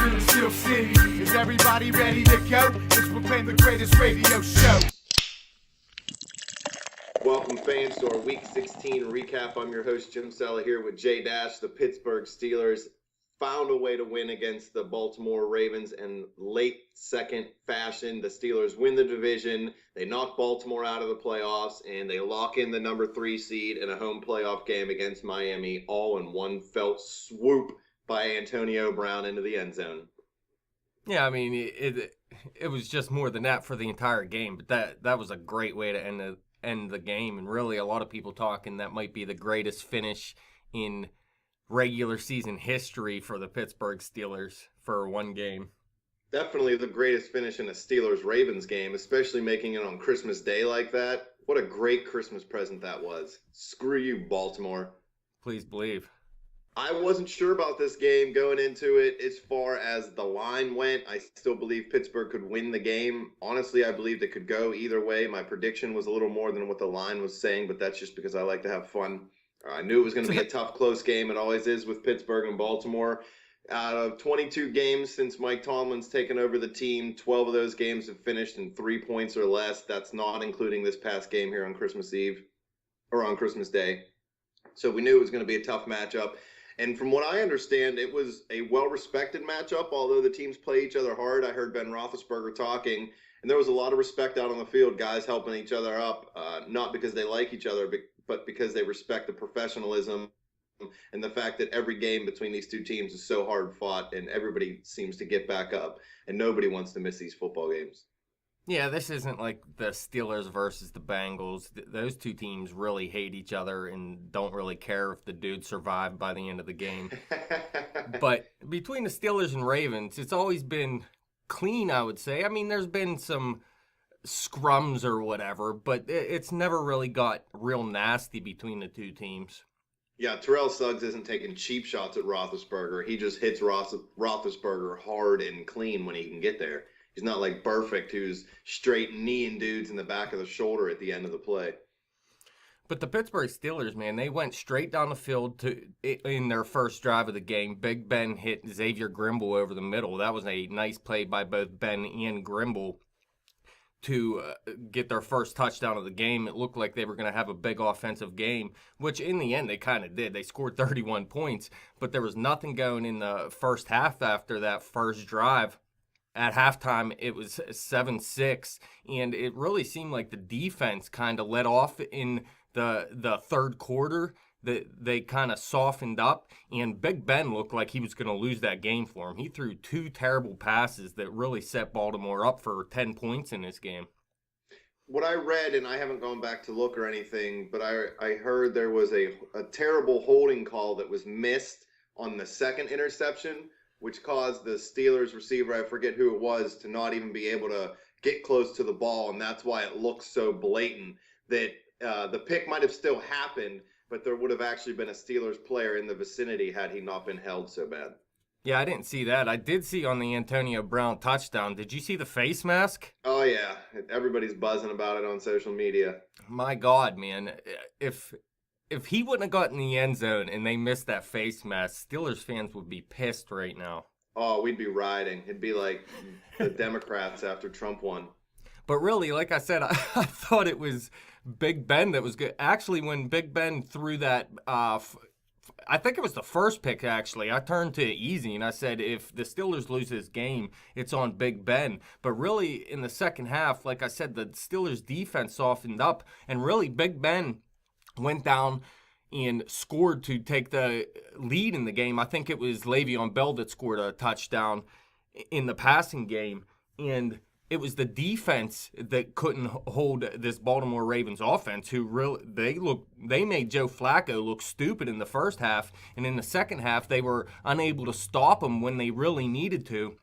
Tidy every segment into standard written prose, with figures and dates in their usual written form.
Philly Steel City. Is everybody ready to go? It's proclaim the greatest radio show. Welcome, fans, to our Week 16 recap. I'm your host, Jim Sella, here with Jay Dash. The Pittsburgh Steelers found a way to win against the Baltimore Ravens in late second fashion. The Steelers win the division. They knock Baltimore out of the playoffs, and they lock in the number 3 seed in a home playoff game against Miami, all in one felt swoop by Antonio Brown into the end zone. Yeah, I mean, it was just more than that for the entire game, but that was a great way to end the game, and really a lot of people talking that might be the greatest finish in regular season history for the Pittsburgh Steelers for one game. Definitely the greatest finish in a Steelers-Ravens game, especially making it on Christmas Day like that. What a great Christmas present that was. Screw you, Baltimore. Please believe. I wasn't sure about this game going into it as far as the line went. I still believe Pittsburgh could win the game. Honestly, I believed it could go either way. My prediction was a little more than what the line was saying, but that's just because I like to have fun. I knew it was going to be a tough, close game. It always is with Pittsburgh and Baltimore. Out of 22 games since Mike Tomlin's taken over the team, 12 of those games have finished in 3 points or less. That's not including this past game here on Christmas Eve or on Christmas Day. So we knew it was going to be a tough matchup. And from what I understand, it was a well-respected matchup, although the teams play each other hard. I heard Ben Roethlisberger talking, and there was a lot of respect out on the field, guys helping each other up, not because they like each other, but because they respect the professionalism and the fact that every game between these two teams is so hard fought, and everybody seems to get back up, and nobody wants to miss these football games. Yeah, this isn't like the Steelers versus the Bengals. Those two teams really hate each other and don't really care if the dude survived by the end of the game. But between the Steelers and Ravens, it's always been clean, I would say. I mean, there's been some scrums or whatever, but it's never really got real nasty between the two teams. Yeah, Terrell Suggs isn't taking cheap shots at Roethlisberger. He just hits Roethlisberger hard and clean when he can get there. He's not like Burfict, who's straight kneeing dudes in the back of the shoulder at the end of the play. But the Pittsburgh Steelers, man, they went straight down the field in their first drive of the game. Big Ben hit Xavier Grimble over the middle. That was a nice play by both Ben and Grimble to get their first touchdown of the game. It looked like they were going to have a big offensive game, which in the end they kind of did. They scored 31 points, but there was nothing going in the first half after that first drive. At halftime, it was 7-6, and it really seemed like the defense kind of let off in the third quarter. They kind of softened up, and Big Ben looked like he was going to lose that game for him. He threw 2 terrible passes that really set Baltimore up for 10 points in this game. What I read, and I haven't gone back to look or anything, but I heard there was a terrible holding call that was missed on the second interception, which caused the Steelers receiver, I forget who it was, to not even be able to get close to the ball, and that's why it looks so blatant that the pick might have still happened, but there would have actually been a Steelers player in the vicinity had he not been held so bad. Yeah, I didn't see that. I did see on the Antonio Brown touchdown. Did you see the face mask? Oh, yeah. Everybody's buzzing about it on social media. My God, man. If he wouldn't have gotten in the end zone and they missed that face mask, Steelers fans would be pissed right now. Oh, we'd be rioting. It'd be like the Democrats after Trump won. But really, like I said, I thought it was Big Ben that was good. Actually, when Big Ben threw that, I think it was the first pick, actually. I turned to Easy and I said, if the Steelers lose this game, it's on Big Ben. But really, in the second half, like I said, the Steelers' defense softened up, and really Big Ben went down and scored to take the lead in the game. I think it was Le'Veon Bell that scored a touchdown in the passing game, and it was the defense that couldn't hold this Baltimore Ravens offense, who really they made Joe Flacco look stupid in the first half, and in the second half they were unable to stop him when they really needed to.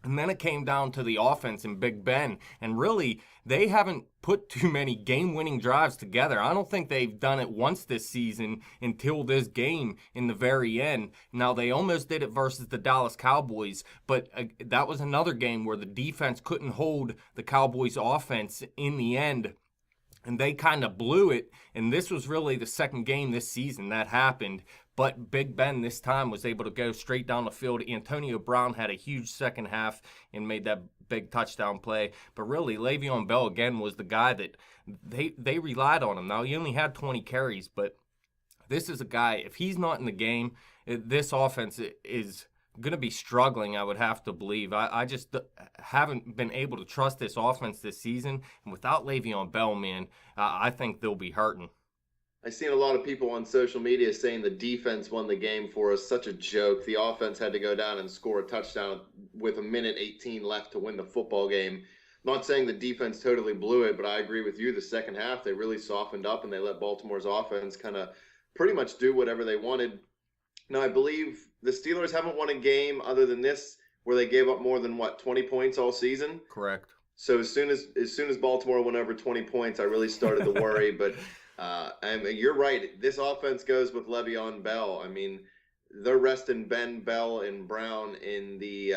And then it came down to the offense and Big Ben. And really, they haven't put too many game-winning drives together. I don't think they've done it once this season until this game in the very end. Now, they almost did it versus the Dallas Cowboys, but that was another game where the defense couldn't hold the Cowboys' offense in the end. And they kind of blew it, and this was really the second game this season that happened. But Big Ben this time was able to go straight down the field. Antonio Brown had a huge second half and made that big touchdown play. But really, Le'Veon Bell, again, was the guy that they relied on him. Now, he only had 20 carries, but this is a guy, if he's not in the game, this offense is going to be struggling, I would have to believe. I just haven't been able to trust this offense this season. And without Le'Veon Bell, man, I think they'll be hurting. I've seen a lot of people on social media saying the defense won the game for us. Such a joke. The offense had to go down and score a touchdown with a minute 18 left to win the football game. Not saying the defense totally blew it, but I agree with you. The second half, they really softened up and they let Baltimore's offense kind of pretty much do whatever they wanted. Now, I believe the Steelers haven't won a game other than this where they gave up more than, 20 points all season? Correct. So as soon as Baltimore went over 20 points, I really started to worry. But you're right. This offense goes with Le'Veon Bell. I mean, they're resting Ben, Bell, and Brown in the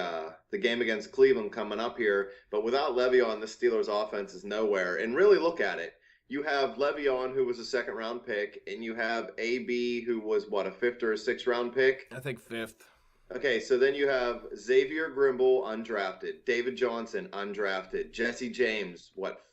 game against Cleveland coming up here. But without Le'Veon, the Steelers' offense is nowhere. And really look at it. You have Le'Veon, who was a second-round pick, and you have AB, who was, a fifth or a sixth-round pick? I think fifth. Okay, so then you have Xavier Grimble, undrafted. David Johnson, undrafted. Jesse James,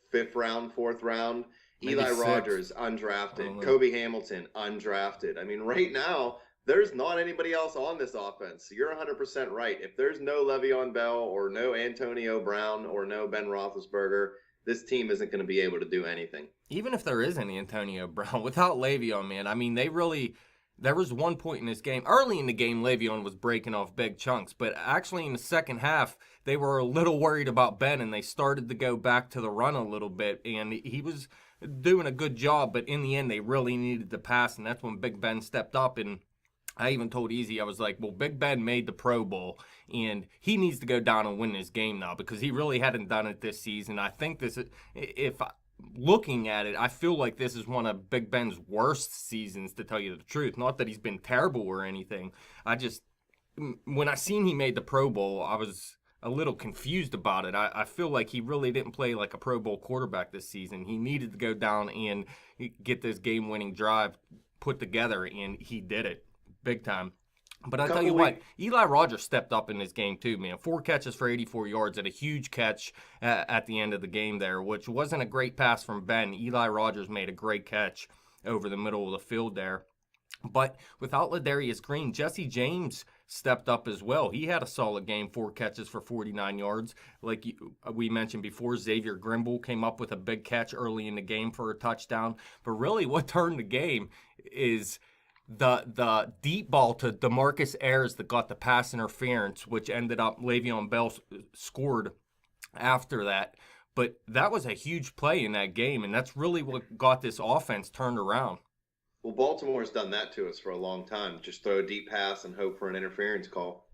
fifth round, fourth round? Maybe Eli sixth. Rogers, undrafted. Kobe Hamilton, undrafted. I mean, right now, there's not anybody else on this offense. You're 100% right. If there's no Le'Veon Bell or no Antonio Brown or no Ben Roethlisberger, this team isn't going to be able to do anything. Even if there is any Antonio Brown, without Le'Veon, man, I mean, there was one point in this game, early in the game, Le'Veon was breaking off big chunks, but actually in the second half, they were a little worried about Ben, and they started to go back to the run a little bit, and he was doing a good job, but in the end, they really needed to pass, and that's when Big Ben stepped up, and I even told Easy, I was like, well, Big Ben made the Pro Bowl, and he needs to go down and win this game now because he really hadn't done it this season. I think looking at it, I feel like this is one of Big Ben's worst seasons, to tell you the truth. Not that he's been terrible or anything. When I seen he made the Pro Bowl, I was a little confused about it. I feel like he really didn't play like a Pro Bowl quarterback this season. He needed to go down and get this game-winning drive put together, and he did it. Big time. But I tell you what, Eli Rogers stepped up in this game too, man. 4 catches for 84 yards and a huge catch at the end of the game there, which wasn't a great pass from Ben. Eli Rogers made a great catch over the middle of the field there. But without Ladarius Green, Jesse James stepped up as well. He had a solid game, 4 catches for 49 yards. Like we mentioned before, Xavier Grimble came up with a big catch early in the game for a touchdown. But really what turned the game is the deep ball to DeMarcus Ayers that got the pass interference, which ended up Le'Veon Bell scored after that. But that was a huge play in that game, and that's really what got this offense turned around. Well, Baltimore's done that to us for a long time. Just throw a deep pass and hope for an interference call.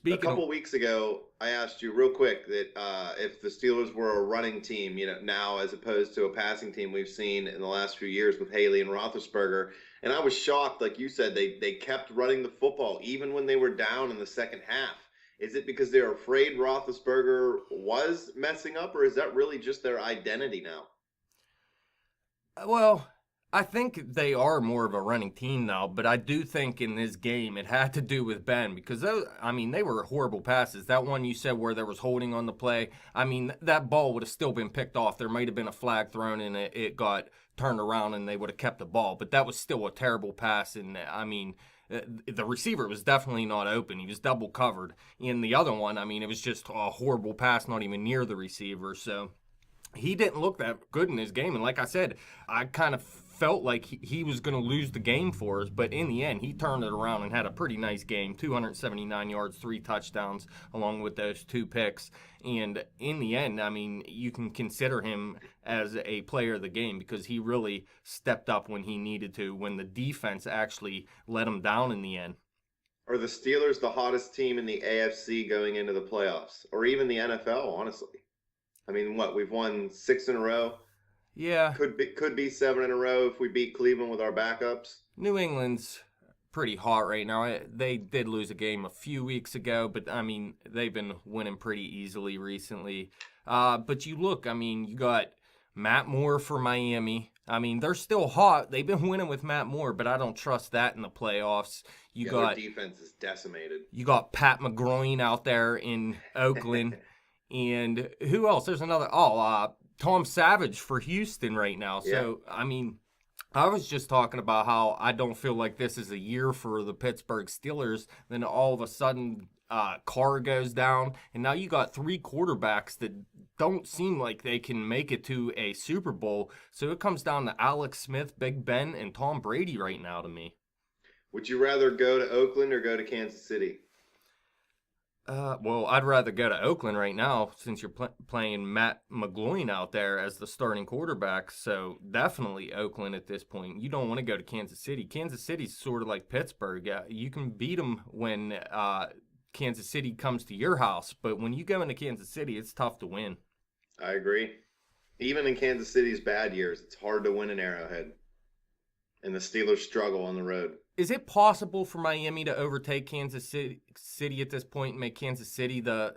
A couple weeks ago, I asked you real quick that if the Steelers were a running team, now as opposed to a passing team we've seen in the last few years with Haley and Roethlisberger. And I was shocked, like you said, they kept running the football even when they were down in the second half. Is it because they're afraid Roethlisberger was messing up, or is that really just their identity now? Well, I think they are more of a running team now, but I do think in this game it had to do with Ben because, they were horrible passes. That one you said where there was holding on the play, that ball would have still been picked off. There might have been a flag thrown and it got turned around and they would have kept the ball, but that was still a terrible pass. And, the receiver was definitely not open. He was double covered. In the other one, it was just a horrible pass, not even near the receiver. So he didn't look that good in his game. And like I said, I kind of felt like he was going to lose the game for us, but in the end, he turned it around and had a pretty nice game, 279 yards, 3 touchdowns, along with those 2 picks. And in the end, you can consider him as a player of the game because he really stepped up when he needed to, when the defense actually let him down in the end. Are the Steelers the hottest team in the AFC going into the playoffs, or even the NFL, honestly? We've won 6 in a row. Yeah. Could be 7 in a row if we beat Cleveland with our backups. New England's pretty hot right now. They did lose a game a few weeks ago, but they've been winning pretty easily recently. But you look, you got Matt Moore for Miami, I mean, they're still hot. They've been winning with Matt Moore, but I don't trust that in the playoffs. Their defense is decimated. You got Pat McGroin out there in Oakland. And who else? There's another. Tom Savage for Houston right now. So, I mean, I was just talking about how I don't feel like this is a year for the Pittsburgh Steelers. Then all of a sudden, Carr goes down. And now you got 3 quarterbacks that don't seem like they can make it to a Super Bowl. So it comes down to Alex Smith, Big Ben, and Tom Brady right now to me. Would you rather go to Oakland or go to Kansas City? Well, I'd rather go to Oakland right now since you're playing Matt McGloin out there as the starting quarterback. So definitely Oakland at this point. You don't want to go to Kansas City. Kansas City's sort of like Pittsburgh. Yeah, you can beat them when Kansas City comes to your house. But when you go into Kansas City, it's tough to win. I agree. Even in Kansas City's bad years, it's hard to win an Arrowhead. And the Steelers struggle on the road. Is it possible for Miami to overtake Kansas City at this point and make Kansas City the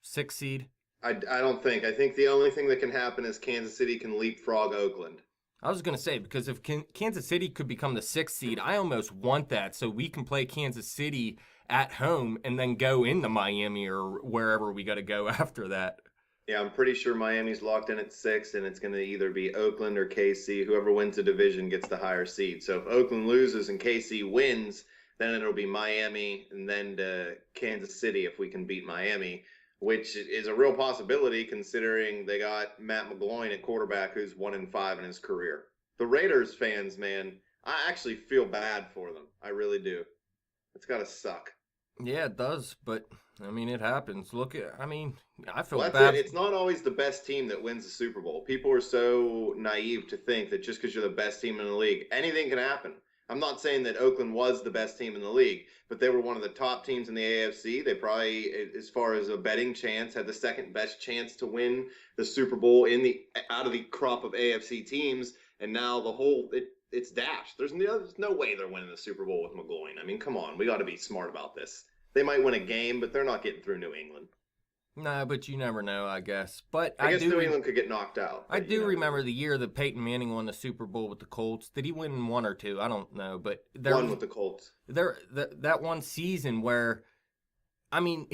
6th seed? I don't think. I think the only thing that can happen is Kansas City can leapfrog Oakland. I was going to say, because if Kansas City could become the 6th seed, I almost want that so we can play Kansas City at home and then go into Miami or wherever we got to go after that. Yeah, I'm pretty sure Miami's locked in at 6, and it's going to either be Oakland or KC. Whoever wins the division gets the higher seed. So if Oakland loses and KC wins, then it'll be Miami and then to Kansas City if we can beat Miami, which is a real possibility considering they got Matt McGloin at quarterback who's 1-5 in his career. The Raiders fans, man, I actually feel bad for them. I really do. It's got to suck. Yeah, it does, but I mean, it happens. I feel bad. It's not always the best team that wins the Super Bowl. People are so naive to think that just because you're the best team in the league, anything can happen. I'm not saying that Oakland was the best team in the league, but they were one of the top teams in the AFC. They probably, as far as a betting chance, had the second best chance to win the Super Bowl out of the crop of AFC teams. And now it's dashed. There's no way they're winning the Super Bowl with McGloin. I mean, come on, we got to be smart about this. They might win a game, but they're not getting through New England. No, but you never know, I guess. But I guess New England could get knocked out. I do remember the year that Peyton Manning won the Super Bowl with the Colts. Did he win 1 or 2? I don't know, but one with the Colts. That one season where, I mean,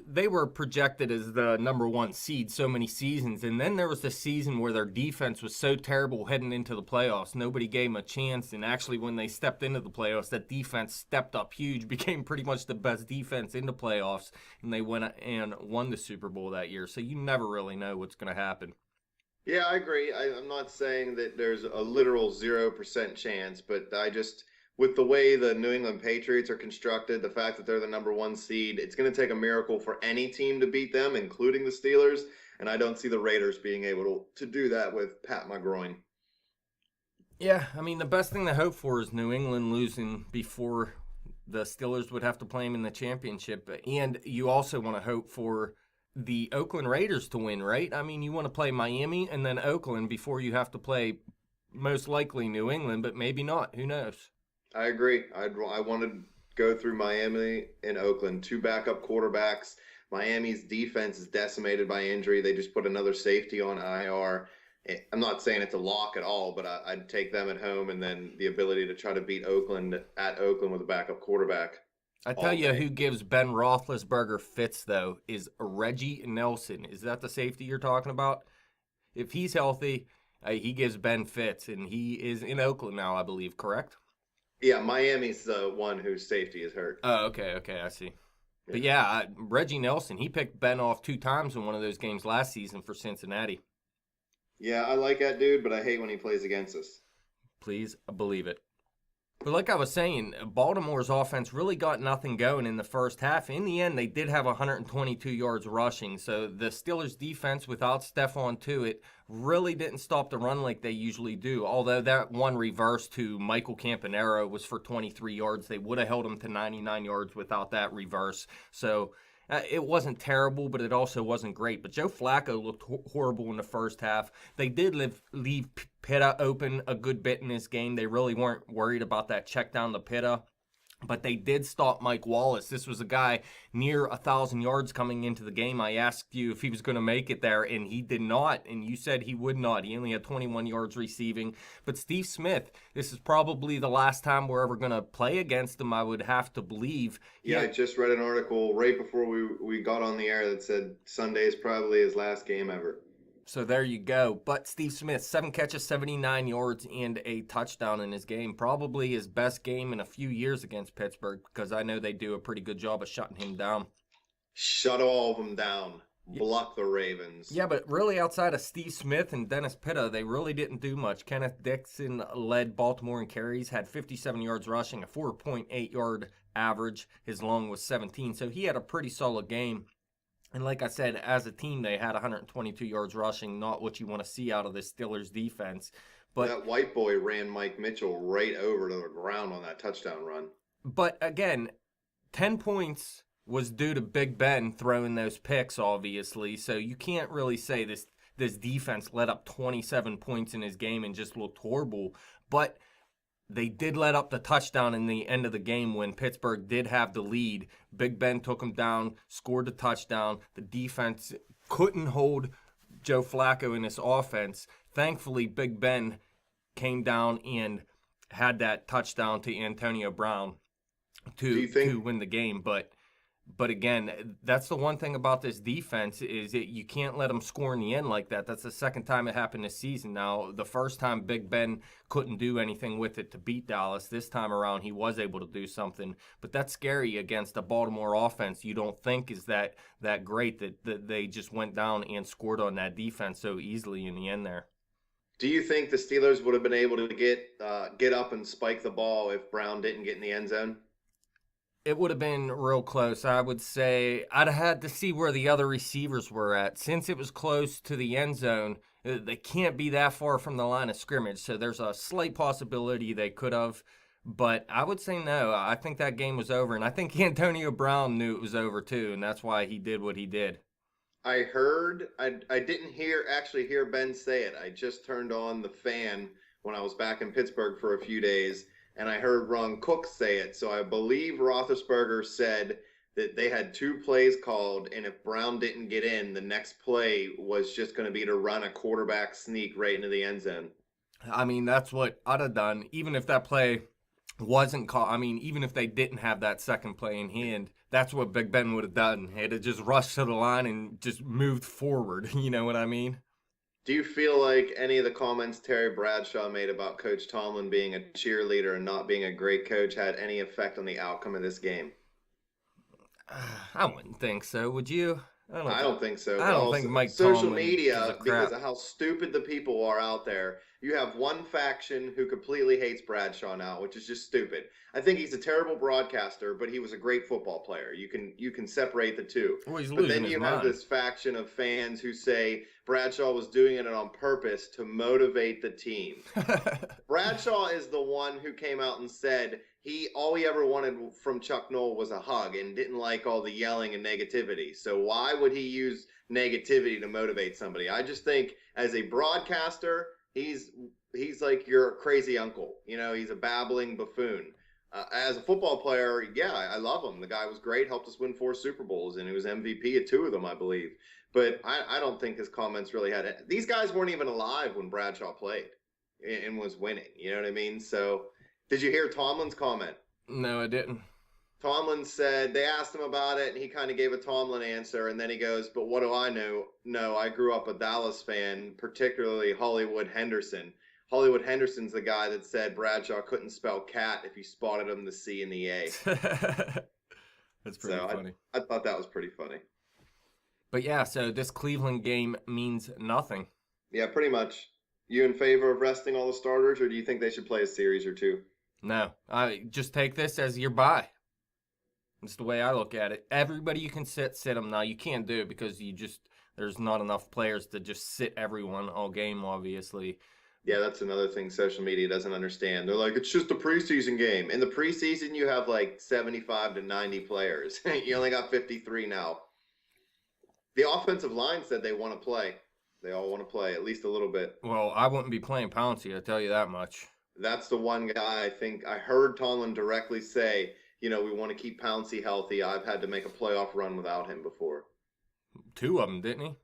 they were projected as the number 1 seed so many seasons, and then there was the season where their defense was so terrible heading into the playoffs, nobody gave them a chance, and actually when they stepped into the playoffs, that defense stepped up huge, became pretty much the best defense in the playoffs, and they went and won the Super Bowl that year, so you never really know what's going to happen. Yeah, I agree. I'm not saying that there's a literal 0% chance, but with the way the New England Patriots are constructed, the fact that they're the number 1 seed, it's going to take a miracle for any team to beat them, including the Steelers. And I don't see the Raiders being able to do that with Pat McGroin. Yeah, I mean, the best thing to hope for is New England losing before the Steelers would have to play them in the championship. And you also want to hope for the Oakland Raiders to win, right? I mean, you want to play Miami and then Oakland before you have to play most likely New England, but maybe not. Who knows? I agree. I want to go through Miami and Oakland, 2 backup quarterbacks. Miami's defense is decimated by injury. They just put another safety on IR. I'm not saying it's a lock at all, but I'd take them at home and then the ability to try to beat Oakland at Oakland with a backup quarterback. I tell you who gives Ben Roethlisberger fits, though, is Reggie Nelson. Is that the safety you're talking about? If he's healthy, he gives Ben fits, and he is in Oakland now, I believe, correct? Yeah, Miami's the one whose safety is hurt. Oh, okay, I see. Yeah. But yeah, Reggie Nelson, he picked Ben off 2 times in one of those games last season for Cincinnati. Yeah, I like that dude, but I hate when he plays against us. Please believe it. But like I was saying, Baltimore's offense really got nothing going in the first half. In the end, they did have 122 yards rushing. So the Steelers' defense without Stephon Tuitt really didn't stop the run like they usually do. Although that one reverse to Michael Campanaro was for 23 yards. They would have held him to 99 yards without that reverse. So it wasn't terrible, but it also wasn't great. But Joe Flacco looked horrible in the first half. They did leave Pitta open a good bit in this game. They really weren't worried about that check down to Pitta. But they did stop Mike Wallace. This was a guy near 1,000 yards coming into the game. I asked you if he was going to make it there, and he did not. And you said he would not. He only had 21 yards receiving. But Steve Smith, this is probably the last time we're ever going to play against him, I would have to believe. Yeah, I just read an article right before we got on the air that said Sunday is probably his last game ever. So there you go. But Steve Smith, 7 catches, 79 yards, and a touchdown in his game. Probably his best game in a few years against Pittsburgh, because I know they do a pretty good job of shutting him down. Shut all of them down. Block the Ravens. Yeah, but really outside of Steve Smith and Dennis Pitta, they really didn't do much. Kenneth Dixon led Baltimore in carries, had 57 yards rushing, a 4.8 yard average. His long was 17, so he had a pretty solid game. And like I said, as a team, they had 122 yards rushing, not what you want to see out of the Steelers defense. But that white boy ran Mike Mitchell right over to the ground on that touchdown run. But again, 10 points was due to Big Ben throwing those picks, obviously. So you can't really say this defense let up 27 points in his game and just looked horrible. But they did let up the touchdown in the end of the game when Pittsburgh did have the lead. Big Ben took him down, scored the touchdown. The defense couldn't hold Joe Flacco in this offense. Thankfully, Big Ben came down and had that touchdown to Antonio Brown to win the game. But again, that's the one thing about this defense is that you can't let them score in the end like that. That's the second time it happened this season. Now, the first time Big Ben couldn't do anything with it to beat Dallas. This time around, he was able to do something. But that's scary against a Baltimore offense you don't think is that great that they just went down and scored on that defense so easily in the end there. Do you think the Steelers would have been able to get up and spike the ball if Brown didn't get in the end zone? It would have been real close. I would say I'd have had to see where the other receivers were at. Since it was close to the end zone, they can't be that far from the line of scrimmage. So there's a slight possibility they could have. But I would say no. I think that game was over. And I think Antonio Brown knew it was over too. And that's why he did what he did. I didn't actually hear Ben say it. I just turned on the fan when I was back in Pittsburgh for a few days. And I heard Ron Cook say it. So I believe Roethlisberger said that they had 2 plays called, and if Brown didn't get in, the next play was just going to be to run a quarterback sneak right into the end zone. I mean, that's what I'd have done, even if that play wasn't called. I mean, even if they didn't have that second play in hand, that's what Big Ben would have done. He'd have just rushed to the line and just moved forward. You know what I mean? Do you feel like any of the comments Terry Bradshaw made about Coach Tomlin being a cheerleader and not being a great coach had any effect on the outcome of this game? I wouldn't think so. Would you? I don't think so. I don't think Mike social Tomlin media, because of how stupid the people are out there. You have one faction who completely hates Bradshaw now, which is just stupid. I think he's a terrible broadcaster, but he was a great football player. You can separate the two. Well, but then you have this faction of fans who say Bradshaw was doing it on purpose to motivate the team. Bradshaw is the one who came out and said all he ever wanted from Chuck Noll was a hug and didn't like all the yelling and negativity. So why would he use negativity to motivate somebody? I just think as a broadcaster, he's like your crazy uncle. You know, he's a babbling buffoon. As a football player, yeah, I love him. The guy was great, helped us win 4 Super Bowls, and he was MVP at 2 of them, I believe. But I don't think his comments really had it. These guys weren't even alive when Bradshaw played and was winning. You know what I mean? So did you hear Tomlin's comment? No, I didn't. Tomlin said, they asked him about it, and he kind of gave a Tomlin answer, and then he goes, but what do I know? No, I grew up a Dallas fan, particularly Hollywood Henderson. Hollywood Henderson's the guy that said Bradshaw couldn't spell cat if you spotted him the C and the A. That's pretty funny. I thought that was pretty funny. But yeah, so this Cleveland game means nothing. Yeah, pretty much. You in favor of resting all the starters, or do you think they should play a series or 2? No, I just take this as your bye. That's the way I look at it. Everybody you can sit them. Now, you can't do it because there's not enough players to just sit everyone all game, obviously. Yeah, that's another thing social media doesn't understand. They're like, it's just a preseason game. In the preseason, you have like 75 to 90 players. You only got 53 now. The offensive line said they want to play. They all want to play at least a little bit. Well, I wouldn't be playing Pouncey, I'll tell you that much. That's the one guy I think I heard Tomlin directly say we want to keep Pouncey healthy. I've had to make a playoff run without him before. 2 of them, didn't he?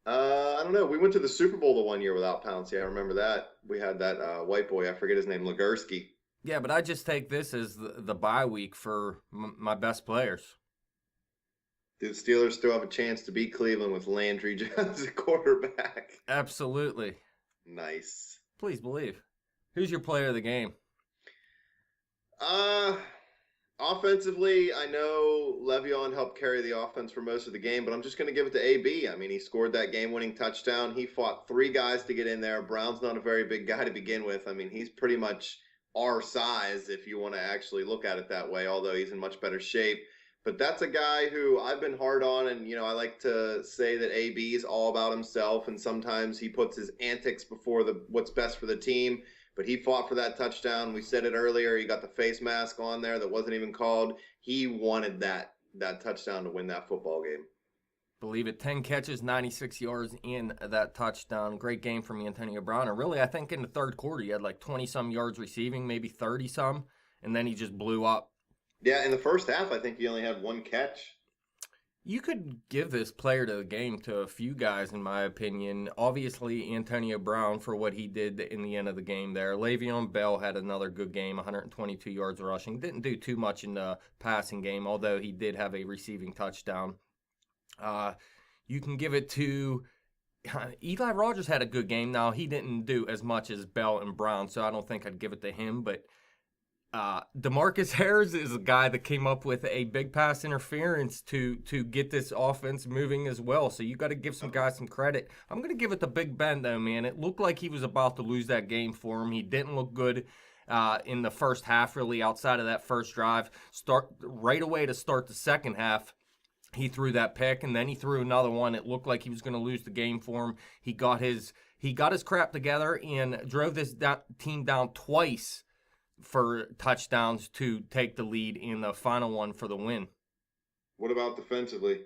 I don't know. We went to the Super Bowl the one year without Pouncey. I remember that. We had that white boy. I forget his name, Legursky. Yeah, but I just take this as the bye week for my best players. Do the Steelers still have a chance to beat Cleveland with Landry Jones at quarterback? Absolutely. Nice. Please believe. Who's your player of the game? Offensively, I know Le'Veon helped carry the offense for most of the game, but I'm just going to give it to AB. I mean, he scored that game-winning touchdown. He fought 3 guys to get in there. Brown's not a very big guy to begin with. I mean, he's pretty much our size if you want to actually look at it that way, although he's in much better shape. But that's a guy who I've been hard on, and, I like to say that AB is all about himself, and sometimes he puts his antics before what's best for the team. But he fought for that touchdown. We said it earlier. He got the face mask on there that wasn't even called. He wanted that touchdown to win that football game. Believe it. 10 catches, 96 yards in that touchdown. Great game from Antonio Brown. And really, I think in the third quarter, he had like 20-some yards receiving, maybe 30-some, and then he just blew up. Yeah, in the first half, I think he only had 1 catch. You could give this player to the game to a few guys, in my opinion. Obviously, Antonio Brown for what he did in the end of the game there. Le'Veon Bell had another good game, 122 yards rushing. Didn't do too much in the passing game, although he did have a receiving touchdown. You can give it to Eli Rogers had a good game. Now, he didn't do as much as Bell and Brown, so I don't think I'd give it to him, but DeMarcus Harris is a guy that came up with a big pass interference to get this offense moving as well. So you got to give some guys some credit. I'm going to give it to Big Ben, though, man. It looked like he was about to lose that game for him. He didn't look good in the first half, really, outside of that first drive. Right away to start the second half, he threw that pick, and then he threw another one. It looked like he was going to lose the game for him. He got his crap together and drove this team down twice for touchdowns to take the lead in the final one for the win. What about defensively?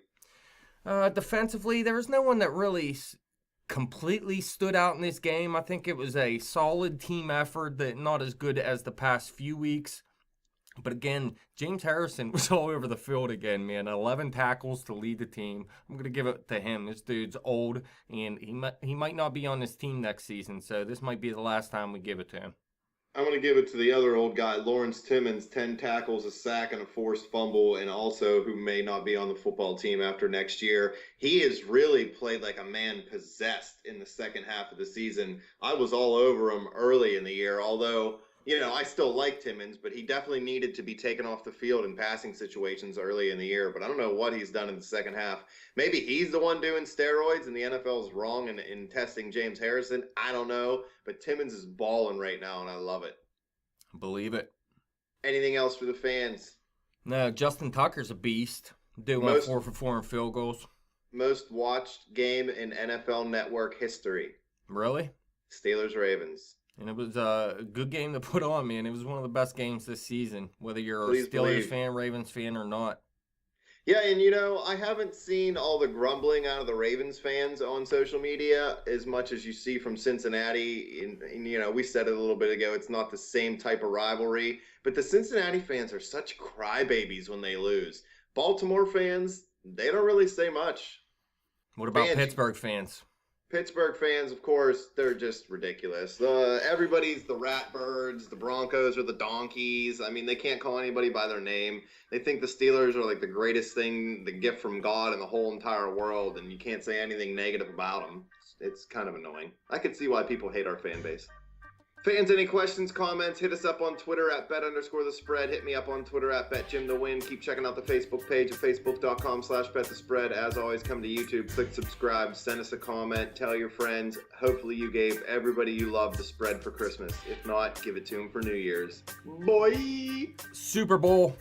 Defensively, there was no one that really completely stood out in this game. I think it was a solid team effort, that not as good as the past few weeks. But again, James Harrison was all over the field again, man. 11 tackles to lead the team. I'm going to give it to him. This dude's old, and he might not be on this team next season, so this might be the last time we give it to him. I'm going to give it to the other old guy, Lawrence Timmons, 10 tackles, a sack, and a forced fumble, and also who may not be on the football team after next year. He has really played like a man possessed in the second half of the season. I was all over him early in the year, although, I still like Timmons, but he definitely needed to be taken off the field in passing situations early in the year. But I don't know what he's done in the second half. Maybe he's the one doing steroids and the NFL is wrong in testing James Harrison. I don't know. But Timmons is balling right now, and I love it. Believe it. Anything else for the fans? No, Justin Tucker's a beast. Doing 4 for 4 in field goals. Most watched game in NFL Network history. Really? Steelers-Ravens. And it was a good game to put on, man. It was one of the best games this season, whether you're a Steelers fan, Ravens fan, or not. Yeah, and I haven't seen all the grumbling out of the Ravens fans on social media as much as you see from Cincinnati. And we said it a little bit ago, it's not the same type of rivalry. But the Cincinnati fans are such crybabies when they lose. Baltimore fans, they don't really say much. What about Pittsburgh fans? Pittsburgh fans, of course, they're just ridiculous. Everybody's the Ratbirds, the Broncos are the Donkeys. I mean, they can't call anybody by their name. They think the Steelers are like the greatest thing, the gift from God in the whole entire world, and you can't say anything negative about them. It's kind of annoying. I could see why people hate our fan base. Fans, any questions, comments, hit us up on Twitter at bet_the_spread. Hit me up on Twitter at betjimthewin. Keep checking out the Facebook page at facebook.com/betthespread. As always, come to YouTube, click subscribe, send us a comment, tell your friends. Hopefully you gave everybody you love the spread for Christmas. If not, give it to them for New Year's. Boy! Super Bowl.